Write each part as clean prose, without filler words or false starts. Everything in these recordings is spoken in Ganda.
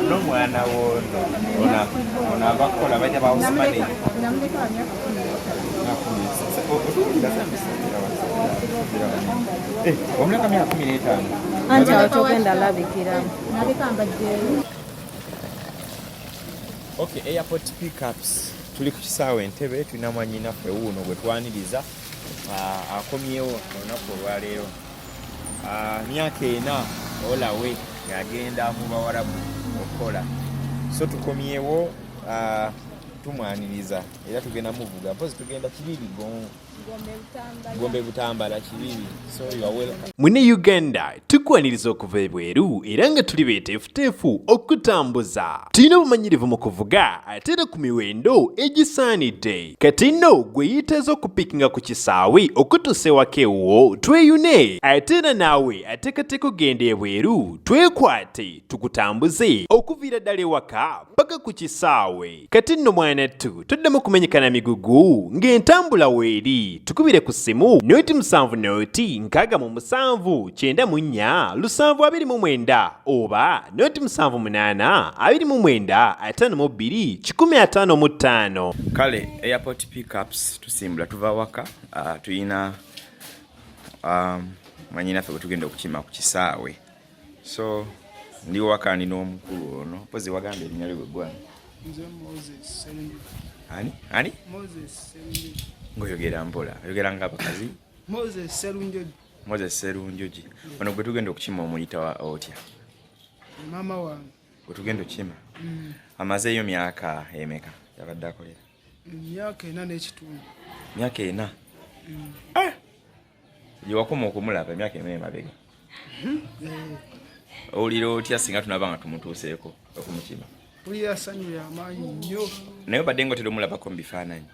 No mwana wono ona bakola bajja bawusimani omulaka myaka 15 anti awatogenda labikiramu. Okay, airport pickups tuli ku kisaawe Entebbe tulina mwanyinaffe wuuno gwe twaniriza akomyeewo olunaku olwaleero myaka 4 olawe yagenda mu bawarabu okukola so tukomyeewo tumwaniriza era tugenda muvuga mpozi tugenda Kibiri Gombe Butambala Kibiri so you are welcome. Mune Uganda tukwaniriza okuva ebweru era nga tuli beeteefuteefu okutambuza. Tulina obumanyirivu mu kuvuga ate era ku miwendo egisaanidde. Kati nno gwe yeetaaza okupikinga ku kisaawe okutuusa ewaka ewuwo tweyune ate era naawe ateekateeka okugenda ebweru twekwate tukutambuze okuviira ddala ewaka paka ku kisaawe. Kati nno mwanattu toddamu kumenyekana migugu ng'entambula weeri tukubire ku ssimu noti 7 noti 6 7 9 oba noti 7 8 2 5 Kale airport pickups tusimbula tuva waka tuyina mwanyinaffe bwe tugenda okukima ku kisaawe so ndi waka ndi n'omukulu ono pozi wagamba erinnya lye gwani Moses ani Moses Serunjoji. ngoyogera mpola oyogera ng'abakazi Moses Serunjoji. ono gwe tugenda okukima omuyita otya Mama wange. Gwe tugenda okukima amazeeyo myaka emeka yabadde akolera? Emyaka 4 n'ekitundu. Myaka 4? Gye wakoma okumulaba emyaka 4 emabega owulira otya singa tunaba nga tumutuuseeko okumukima? Owulira ssanyu lya maanyi nnyo. Naye obadde ng'otera omulabako mu bifaananyi?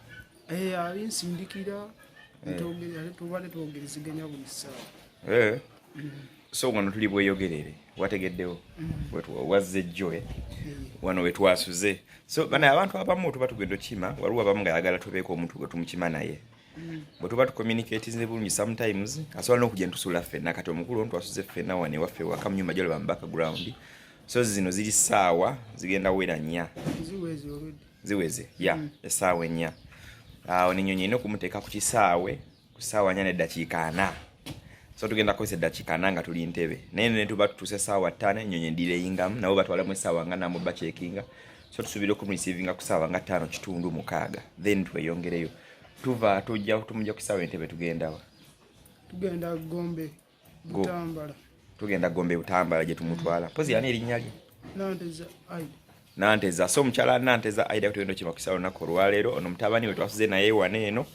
Alinsindikira tubadde twogerezeganya buli ssaawa. So wano tuli bweyogerere wategeddewo wazze jjo wano we twasuze so bana abantu abamu tuba tugenda okima waliwo abamu nga yagala tubeeko omuntu gwe tumukima naye bwe tuba tucommunicatinze bulungi sometimes asobola n'okujja ntusula ffenna kati omukulu ono twasuze ffenna wane waffe waka mu nyumba gy'olaba mu background so zino ziri ssaawa zigenda wera 4 ziweze essaawa 4 awo n'ennyonyi erina okumuteeka ku kisaawe ku ssaawa 4 n'eddakiika 4 so tugenda kukozesa eddakiika 4 nga tuli Entebbe naye ne tuba tutuuse essaawa 5 ennyonyi endireyingamu nabo batwalamu essaawa nga namo bacekinga so tusuubira okumusievinga ku ssaawa nga 5:6 then tweyongereyo tujja tumujja ku kisaawe Entebbe tugendawa? Tugenda Gombe Butambala. Tugenda Gombe Butambala gye tumutwala pozi yani erinnya lye? Nanteza so omukyala Nanteza Aida tugenda okima ku kisaawe olunaku olwaleero ono mutabaniwe twasuze naye wane eno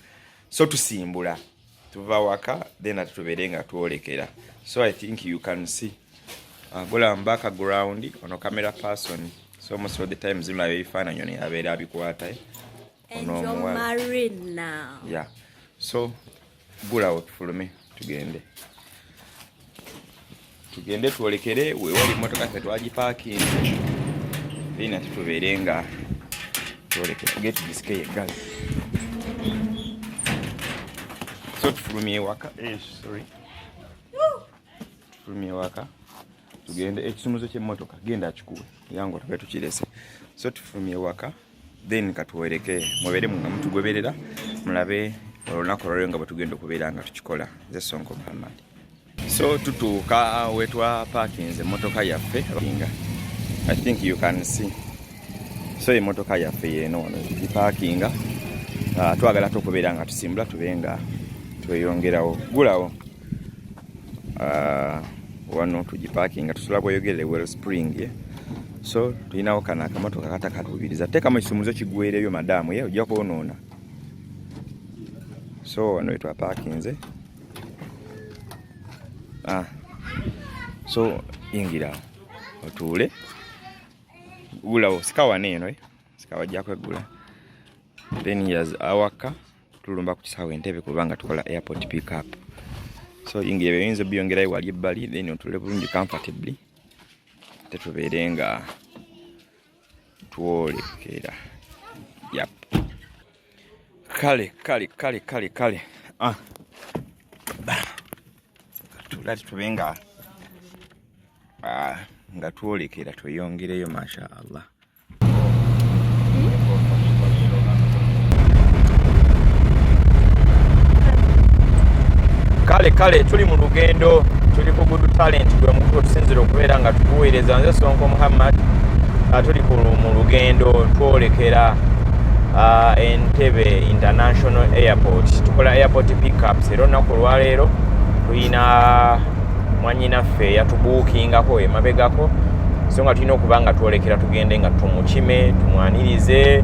so tusimbula tuva waka then atubeere nga twolekera so I think you can see gola background ono camera person so most of the time zimula ebifaananyi ono yabeera abikwata ono Marina. Yeah, so gulawo tufulume tugende twolekere wewali emmotoka ffe twagiparking then ati tubeere nga twolekera get disike yeggala so tufulumye waka tufulumye waka tugende ekisumuzo ky'emmotoka genda akikuwe yango tube tukirese so tufulumye waka then katuwereke mubeere nga mutugoberera mulabe olunaku olwaleero nga bwe tugenda okubeera nga tukikola nze Sonko Muhammad so tutuuka wetwa parkings emmotoka yaffe I think you can see so emmotoka yaffe yeeno wano giparkinga twagala tukubeera nga tusimbula tube nga tweyongerawo gulawo wano tugiparkinga tusula bweyogerere Wellspring so tulinawo kana akamotoka katakatubiriza teekamu ekisumuzo kigwereyo madamu ye ojja kwonoona so wano wetwa parkinze so yingira otuule gulawo sikawa neeno sikawa gyako egula then years awaka tulumba ku kisaawe Entebbe kubanga tukola airport pickup so yingira ebiyinza biyongerayo wali ebbali then otule bulungi comfortably tetubeere nga twolekera kale tulati tube nga twolekera tweyongereyo masha Allah. Kale tuli mu lugendo, tuli ku Good Talent gwe mukulu tusinzira okubeera nga tukuweereza. Nze Sonko Muhammad tuli mu lugendo twolekera Entebbe International Airport. Tukola airport pickups. Era olunaku olwaleero tulina mwanyinaffe yatubuukingako emabegako, so nga tulina okuba nga twolekera tugende nga tumukime tumwanirize,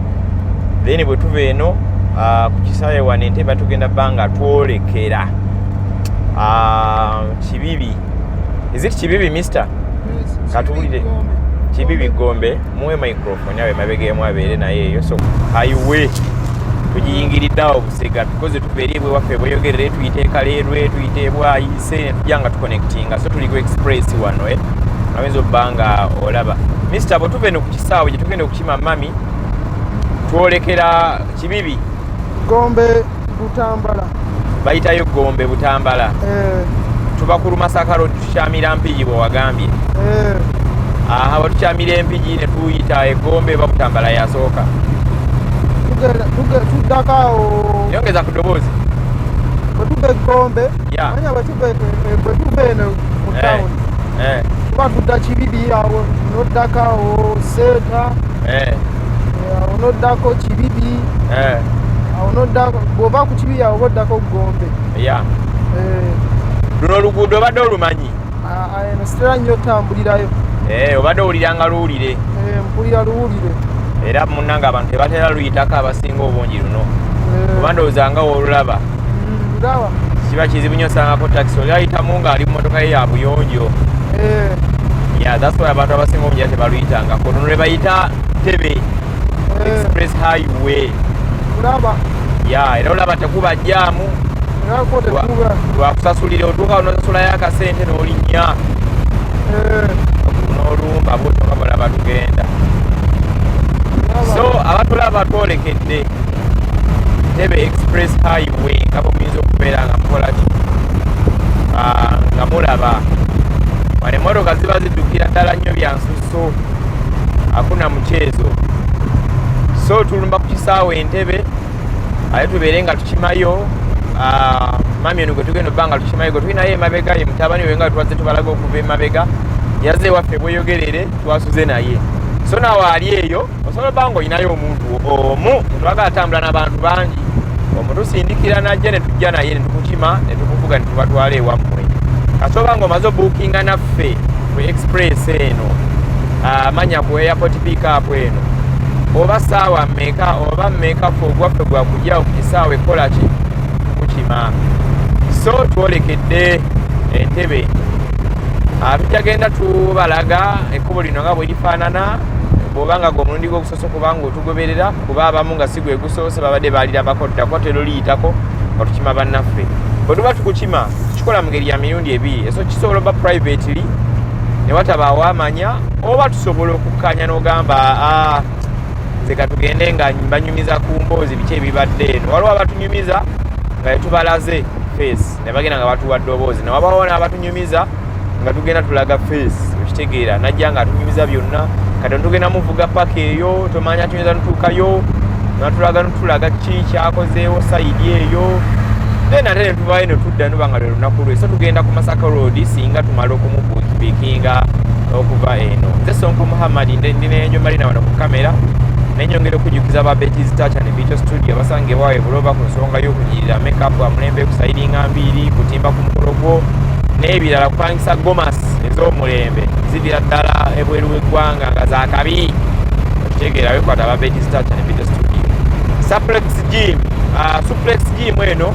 then bwe tuva eno ku kisaawe wano Entebbe tugenda bba nga twolekera Kibibi. Is it Kibibi, mister? Katuwulire Kibibi Gombe. Muwe microphone awe mabegeemu abeere naye eyo. So highway tugiyingiriddeawo Busega because tubeerebwe waffe bweyogerere tuyite Kaleerwe tuyite Bwayise ne tujja nga tuconnectinga. So tuli ku express wano awinza obba nga olaba. Mister, bwe tuva eno ku kisaawe gye tugenda okukima mami twolekera Kibibi Gombe Butambala. Bayitayo Gombe Butambala. Tuba ku Lumasaka Road tukyamira Mpigi bwe wagambye. Bwe tukyamira Empigi ne tuyita Gombe ba Butambala yasooka. Tuddakaawo. Yongeza ku ddoboozi. Bwe tuba Gombe. Manya bwe tuba eno mu tawuni. Tuba tudda Kibibi awo noddakaawo Seeta. Awo noddako Kibibi. Bw'ova ku Kibibi awo oddako Gombe. Luno oluguudo obadde olumanyi? Eno sitera nnyo otambulirayo. Obadde owuliranga luwulire? Mpulira luwulire. Era munnanga abantu tebatera luyitako abasinga obungi luno. Kuba ndowoozanga olulaba. Ndaba. Kiba kizibu nnyo osangako takisi oli ayitamu ng'ali mu mmotoka ye ya buyonjo. That's why abantu abasinga obungi tebaluyitangako. Luno lwe bayita Ntebbe Express Highway. Ndaba. Era olaba tekuba jjaamu. Lwakusasulira otuuka n'osasulayo akasente n'olinnya n'olumba bwotyo nga balaba tugenda. So abatulaba twolekedde Ntebbe Express Highway nga bwemuyinza okubeera nga mukola ki nga mulaba wano emmotoka ziba ziddukira ddala nnyo bya nsusso, hakuna mchezo. So tulumba ku kisaawe Entebbe aye tubeere nga tukimayo. Mami ono gwe tugenda obbanga tukimayo gwe tulinayo emabega ye mutabaniwe nga twaze tubalaga okuva emabega yazze waffe bweyogerere twasuze naye. So naawe ali eyo osobola obba nga olinayo omuntu omu twagala atambula n'abantu bangi, omutusindikira najja ne tujja naye ne tukukima ne tukuvuga ne tubatwala ewammwe. Kasoba nga omaze obuukinga naffe ku express eno manya ku airport pickup eno oba saawa mmeka oba mmeka fe ogwaffe gwakujjawo ku kisaawe kola ki kukima. So twolekedde Entebbe tujjagenda tubalaga ekkubo lino nga bwe lifaanana bw'obanga gwe omulundi gw'okusoose kubanga otugoberera kuba abamu nga si gwe gusoose babadde baalirabako ddako tero liyitako nga tukima bannaffe. Bwe tuba tukukima tukikola mu ngeri ya mirundi ebiri. Eso kisobola obba privately ne watabaawo amanya, oba tusobola okukkanya n'ogamba nze katugende nga banyumiza ku mboozi biki ebibadde eno. Waliwo abatunyumiza nga tubalaze face ne bagenda nga batuwa ddoboozi, ne wabaawo n'abatunyumiza nga tugenda tulaga face. Okitegeera najja nga atunyumiza byonna kati tugenda muvuga paka eyo tomanya tunyumiza nutuukayo natulaga nutulaga ki kyakozeewo sayidi eyo then ate ne tuvaayo ne tudda nuba nga lwe lunaku lwe. So tugenda ku Masaka Road singa tumala okumubuukipikinga okuva eno. Nze Sonko Muhammad ndinenjo malina wano ku kamera nenyongera okujjukiza ba Betty's Touch and Video Studio basange bwawe buloba ku nsonga y'okunyirira makeup amulembe kusaidinga mbiri kutimba ku mukolo gwo n'ebirala kupangisa gomas ez'omulembe zidira ddala ebweru w'eggwanga nga zaakabi. Okitegeera wekwata ba Betty's Touch and Video Studio. Suplex Gym eno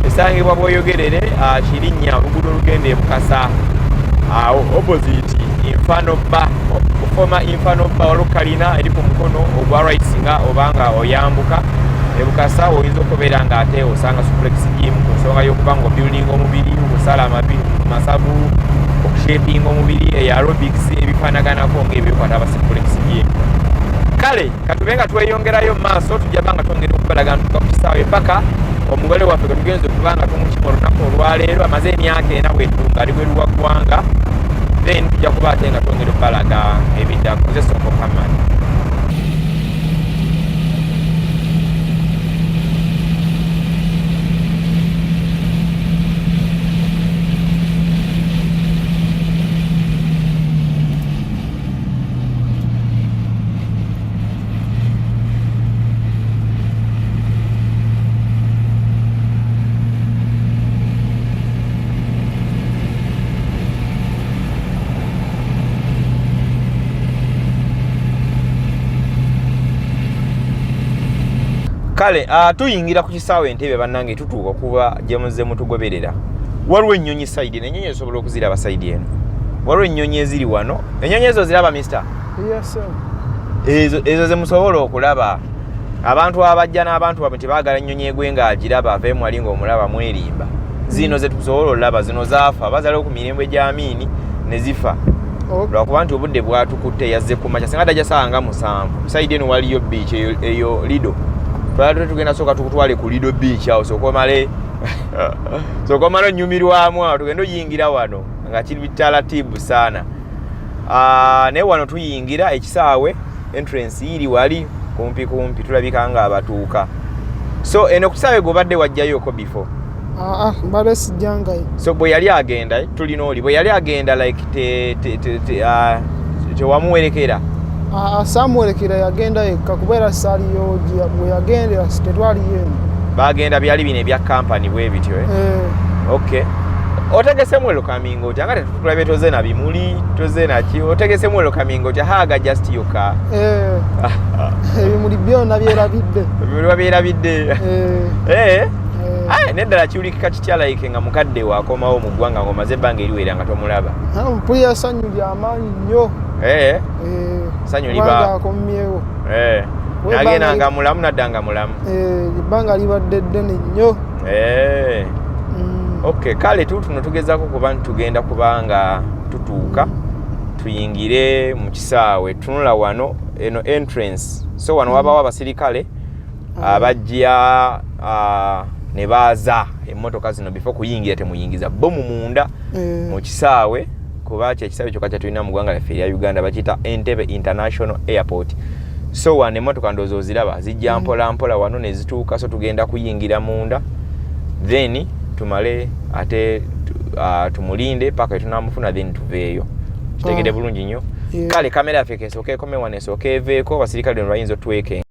esangibwa bweyogerere Kirinnya oluguudo olugenda e Bukasa awo opposite Infano Bar, former Infano Bar olukalina eri ku mukono ogwa right nga obanga oyambuka e Bukasa oyinza okubeera nga ate osanga Suplex Gym ku nsonga y'okuba nga building omubiri okusala masabu okushaping omubiri aerobics ebifaanaganako ng'ebyokwata aba Suplex Gym. Kale katube nga tweyongerayo maaso tujja banga twongera okubalaga ntuka ku kisaawe paka omugole waffe tugenze kubanga tumukima olunaku olwaleero amaze emyaka ena bwetunga ali bweru wa ggwanga then tujja kuba ate nga twongera okubalaga ebiddaku ze Sonko Kamani. Kale tuyingira ku kisaawe Entebbe bannange tutuuka kuba gye muze mutugoberera. Waliwo ennyonyi side n'ennyonyi ezisobola okuziraba side eno. Waliwo ennyonyi eziri wano. Ennyonyi ezo ziraba mister? Yes sir. Ezo ze musobola okulaba. Abantu abajja n'abantu bamwe tebaagala ennyonyi egwenga agiraba aveemu ali ng'omulaba mwerimba. Zino ze tusobola olaba zino zaafa bazalewo ku mirembe gy'amiini ne zifa. Lwakuba nti obudde bwatukutte yazze ku makya singa tajasanga 7. Side eno waliyo beach eyo Lido. Twali tugenda soka tukutwale ku Lido beach awo sokomale nnyumirwamu awo tugenda oyingira wano nga kiri bitalatibu sana. Naye wano tuyingira ekisaawe entrance iri wali kumpi tulabika nga abatuuka. So eno kusaawe gobadde wajjayoko before? Mbadde sijjangayo. So bwe yali agenda tulina oli bwe yali agenda like tewamuwerekera? Samuwerekera yagenda yekka kubeera saliyo bwe yagendera tetwaliyo eno. Bagenda byali bino ebya kampani bwe bityo Okay. Otegese welcoming oti anga tetulabe toze na bimuli toze na ki otegese welcoming oti haga just yoka. Ebimuli byonna byerabidde. Ebimuli byerabidde. Neddala kiwulikika kitya like nga mukadde wakomawo mu ggwanga ng'omaze ebbanga eriwera nga tomulaba? Mpulira essanyu ly'amaanyi nnyo. Sanyu liba akomyeewo. Nagenda nga mulamu nadda nga mulamu. Ebbanga libadde ddene nnyo. Okay, kale tuno tugezaako kuba tugenda kubanga tutuuka tuyingire mu kisaawe tunula wano eno entrance. So wano wabawo abasirikale abajja ne baaza emmotoka zino before kuyingira temuyingiza bomu munda mu kisaawe kuba ekisaawe kyokka kyatulina mu ggwanga lyaffe erya Uganda bakiyita Entebbe International Airport. So wano emmotoka ndowooza oziraba zijja mpola mpola wano ne zituuka, so tugenda kuyingira munda then tumale ate tumulinde paka etunamufuna then tuveeyo. Kitegedde bulungi nnyo. Kale kamera yaffe kesooka ekome wano esooka eveeko abasirikale no bayinza otweke.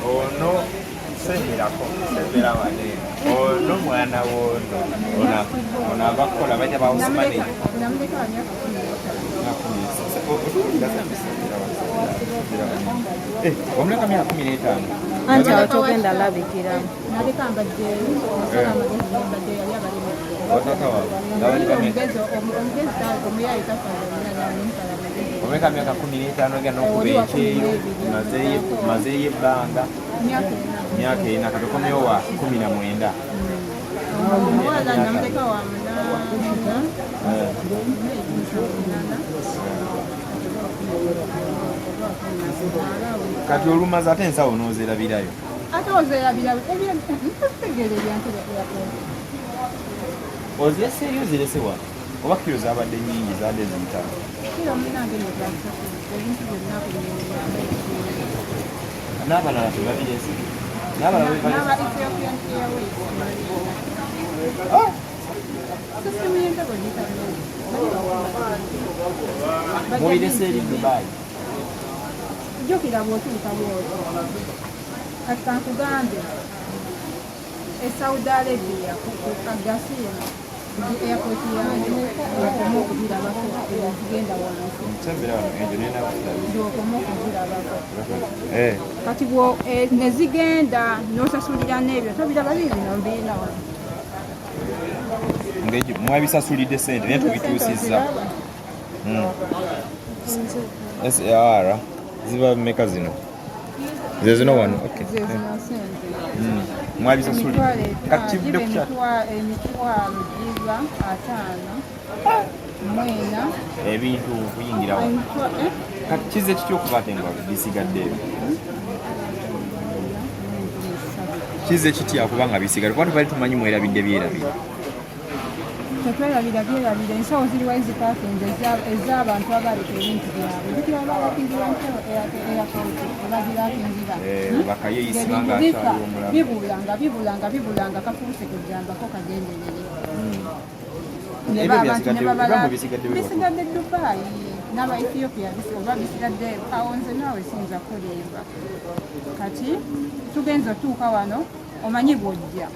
Ono seberako sebera wane ono mwana wono ona bakola bajja bawusimane omuleka myaka 15 anti awatogenda labikira omuleka myaka 15 egenda okuba ekyeyo mazeeyo ebbanga myaka ena katukomyewo wa 19. Kati olumaze ate ensawo n'ozerabirayo? Ate ozerabirayo ebintegere ozirese eri ozirese wa? Oba kiro zabadde nnyingi zadde ziyitano? Kiro munange ebintu byonna n'abalala tebabirese? N'abalala Ethiopian Airways. System y'entego gitano. Mubirese eri Dubai? Jjukira bw'otuuka bw'otyo. Kati kankugambe Saudi Arabia ku Agasina airport yange okoma okuzirabako ezigenda wansi okoma okuzirabako kati nezigenda n'osasulira n'ebyo tobiraba bino mbirina wano mwabisasulidde sente naye tubituusizza SAR ziba mmeka zino ze zino wano mwabisasulidde kati kivudde ku kyalo emitwalo giba 5 mwena ebintu kuyingira wano kati kize kitya okuba ate nga bisigadde ebyo kize kitya kuba nga bisigadde kuba tubali tumanyi mwerabidde byerabire tetwerabira byerabire ensawo ziriwo ezipaakingi ez'abantu abaleka ebintu byabwe zikira bawakingira ntero eyakooti ebazirakingira bibulanga kafuuse kujjambako kagenderere bisigadde Dubai n'aba Ethiopia oba bisigadde awo nze naawe siyinza kulimba kati tugenza otuuka wano omanyi bw'ojja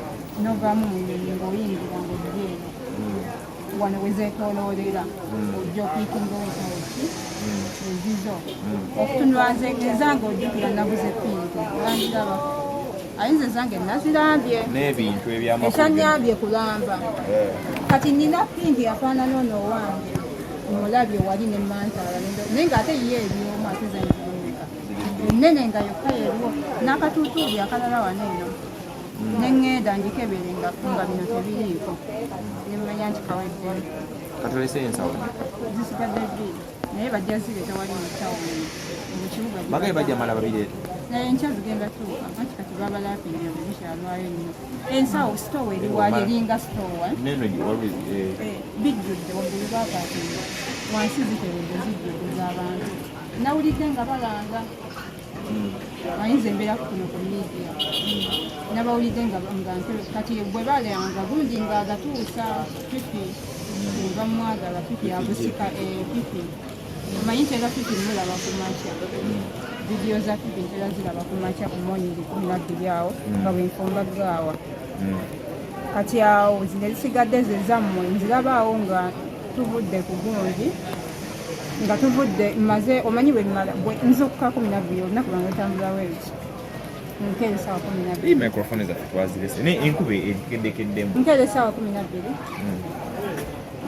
n'ovaamu mu nyonyi ng'oyingira ng'ojjeeno wano wezeetooloolera ojja okuyikinga owekaweki ezizo okutunula ezange ojjukira nabuze pinki olangiraba ayinza ezange nazirambye n'ebintu ekyanyambye kulamba kati nina pinki yafaanana ono owange mulabye wali ne mantaala naye ng'ate ye ebyomu ate zanzirumika ennene nga yokka yeriwo n'akatuutuubi akalala wano eno neŋŋenda njikebere nga bino tebiriiko nemanya nti kawedde katolese ensawo zisigadde bbiri naye bajja zireeta wali mu tawuni mu kibuga bagaye bajja mala babireeta enkya zigenda tuuka anti kati babalapinga bikyalwayo nnyo ensawo sitowa eri wali eringa sitowa bijjudde waggulu bapaakinga wansi ziteredde zijjudde z'abantu nawulidde nga balanga ayinza embeera kuno ku media nabawulidde nga kati bwe balanga gundi nga agatuusa pipi bamwagala pipi agusika pipi manyi ntera pipi mulaba ku makya vidiyo za pipi ntera ziraba ku makya ku monyiri 12 awo nga bwenfumba gaawa kati awo zine zisigadde zezammwe nzirabaawo nga tuvudde ku gundi nga tuvudde maze omanyi bwe nzukuka 12 olunaku lwange lutambulawo eki nkeera essaawa 12 microphone zaffe twazirese naye enkuba ekeddekeddemu nkeera essaawa 12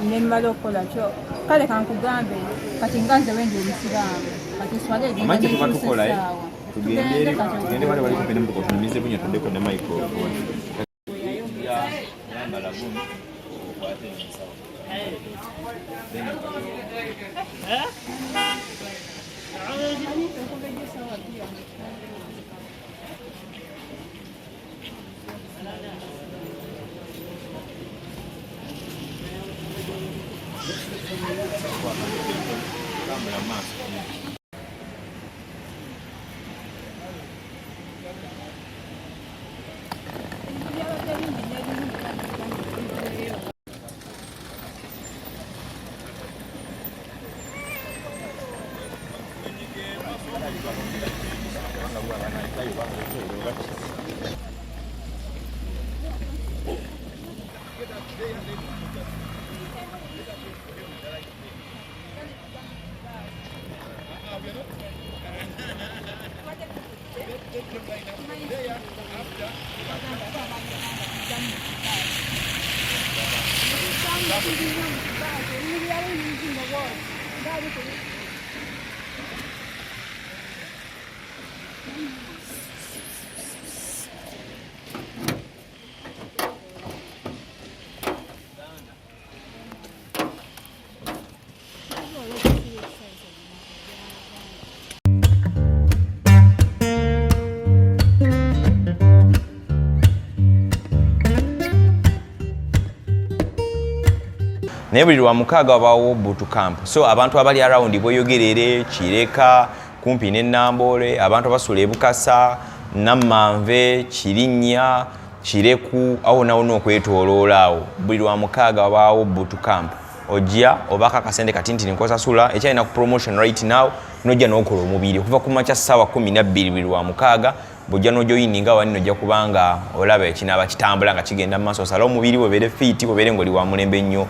nemmala okukola kyo kale kankugambe kati nga nze wendi omusiraamu kati swala amanyi tuba tukolae tugende wale wali kumpe nemutuko tunumize bunya tuddeko ne microphone naye buli lwa mukaaga wabaawo boot camp so abantu abali around Bweyogerere Kireka kumpi ne Namboole abantu abasula Ebukasa Nammanve Kirinnya Kireku awo nawo n'okwetooloola awo buli lwa mukaaga wabaawo boot camp ojja obaka kasende kati nti nkosasula ekyalina ku promotion right now nojja n'okola omubiri okuva ku makya ssaawa 12:06 bw'ojja n'ojoyininga wani nojja kubanga olaba ekinaaba kitambula nga kigenda mu maaso osala omubiri webeere fiiti webeere ng'oli wa mulembe nnyo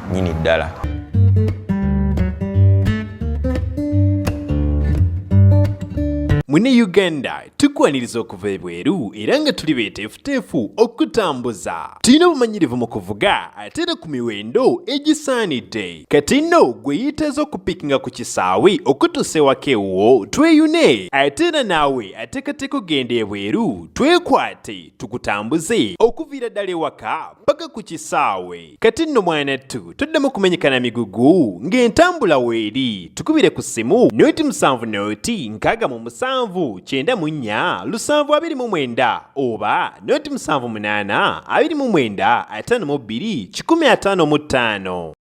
nnyini ddala. Mune Uganda tukwaniriza okuva ebweru era nga tuli beeteefuteefu okutambuza. Tulina obumanyirivu mu kuvuga ate era ku miwendo egisaanidde. Kati nno gwe yeetaaza okupikinga ku kisaawe okutuusa ewaka ewuwo tweyune ate era naawe ateekateeka ogenda ebweru twekwate tukutambuze okuviira ddala ewaka paka ku kisaawe. Kati nno mwanattu toddamu kumenyekana migugu ng'entambula weeri tukubire ku ssimu noti 7 noti 6 94 729 oba noti 78 29 52 155.